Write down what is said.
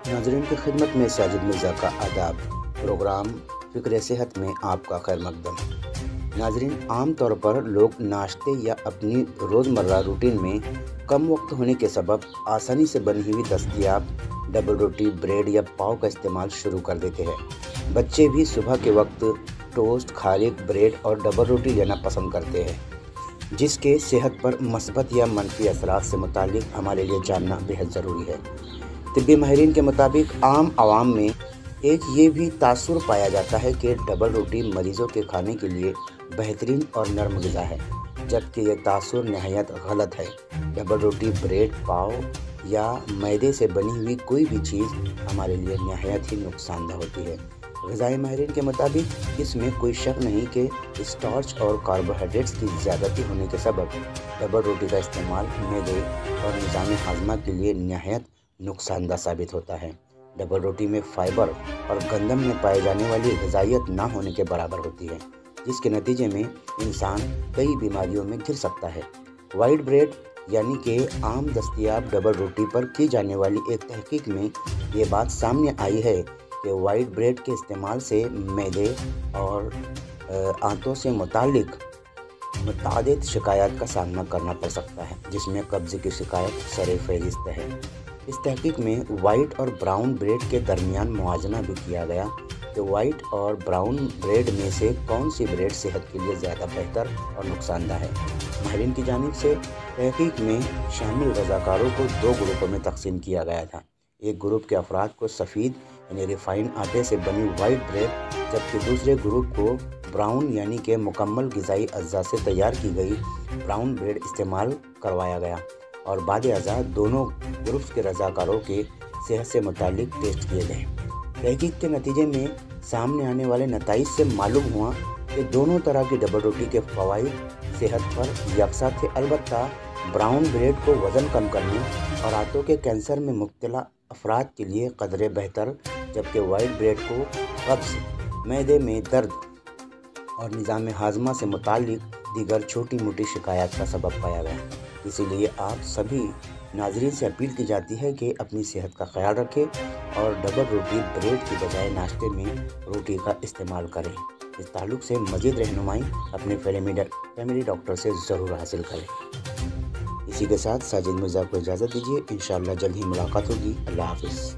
ناظرین کی خدمت میں ساجد مرزا کا آداب۔ پروگرام فکر صحت میں آپ کا خیر مقدم۔ ناظرین، عام طور پر لوگ ناشتے یا اپنی روزمرہ روٹین میں کم وقت ہونے کے سبب آسانی سے بنی ہوئی دستیاب ڈبل روٹی، بریڈ یا پاؤ کا استعمال شروع کر دیتے ہیں۔ بچے بھی صبح کے وقت ٹوسٹ، کھالک، بریڈ اور ڈبل روٹی لینا پسند کرتے ہیں، جس کے صحت پر مثبت یا منفی اثرات سے متعلق ہمارے لیے جاننا بہت ضروری ہے۔ طبی ماہرین کے مطابق عام عوام میں ایک یہ بھی تاثر پایا جاتا ہے کہ ڈبل روٹی مریضوں کے کھانے کے لیے بہترین اور نرم غذا ہے، جبکہ یہ تاثر نہایت غلط ہے۔ ڈبل روٹی، بریڈ، پاؤ یا میدے سے بنی ہوئی کوئی بھی چیز ہمارے لیے نہایت ہی نقصان دہ ہوتی ہے۔ غذائی ماہرین کے مطابق اس میں کوئی شک نہیں کہ اسٹارچ اور کاربوہائیڈریٹس کی زیادتی ہونے کے سبب ڈبل روٹی کا استعمال معدے اور نظام ہاضمہ کے لیے نہایت نقصان دہ ثابت ہوتا ہے۔ ڈبل روٹی میں فائبر اور گندم میں پائے جانے والی غذائیت نہ ہونے کے برابر ہوتی ہے، جس کے نتیجے میں انسان کئی بیماریوں میں گر سکتا ہے۔ وائٹ بریڈ یعنی کہ عام دستیاب ڈبل روٹی پر کی جانے والی ایک تحقیق میں یہ بات سامنے آئی ہے کہ وائٹ بریڈ کے استعمال سے معدے اور آنتوں سے متعلق متعدد شکایات کا سامنا کرنا پڑ سکتا ہے، جس میں قبض کی شکایت سر فہرست ہے۔ اس تحقیق میں وائٹ اور براؤن بریڈ کے درمیان موازنہ بھی کیا گیا کہ وائٹ اور براؤن بریڈ میں سے کون سی بریڈ صحت کے لیے زیادہ بہتر اور نقصان دہ ہے۔ ماہرین کی جانب سے تحقیق میں شامل رضاکاروں کو دو گروپوں میں تقسیم کیا گیا تھا۔ ایک گروپ کے افراد کو سفید یعنی ریفائنڈ آٹے سے بنی وائٹ بریڈ، جبکہ دوسرے گروپ کو براؤن یعنی کہ مکمل غذائی اجزاء سے تیار کی گئی براؤن بریڈ استعمال کروایا گیا، اور بعد ازاں دونوں گروپس کے رضاکاروں کے صحت سے متعلق ٹیسٹ کیے گئے۔ تحقیق کے نتیجے میں سامنے آنے والے نتائج سے معلوم ہوا کہ دونوں طرح کی ڈبل روٹی کے فوائد صحت پر یکساں تھے، البتہ براؤن بریڈ کو وزن کم کرنے اور آنتوں کے کینسر میں مبتلا افراد کے لیے قدرے بہتر، جبکہ وائٹ بریڈ کو قبض، معدے میں درد اور نظام ہاضمہ سے متعلق دیگر چھوٹی موٹی شکایات کا سبب پایا گیا۔ اسی لیے آپ سبھی ناظرین سے اپیل کی جاتی ہے کہ اپنی صحت کا خیال رکھیں اور ڈبل روٹی، بریڈ کی بجائے ناشتے میں روٹی کا استعمال کریں۔ اس تعلق سے مزید رہنمائی اپنے فیملی ڈاکٹر سے ضرور حاصل کریں۔ اسی کے ساتھ ساجد مرزا کو اجازت دیجیے، انشاءاللہ جلد ہی ملاقات ہوگی۔ اللہ حافظ۔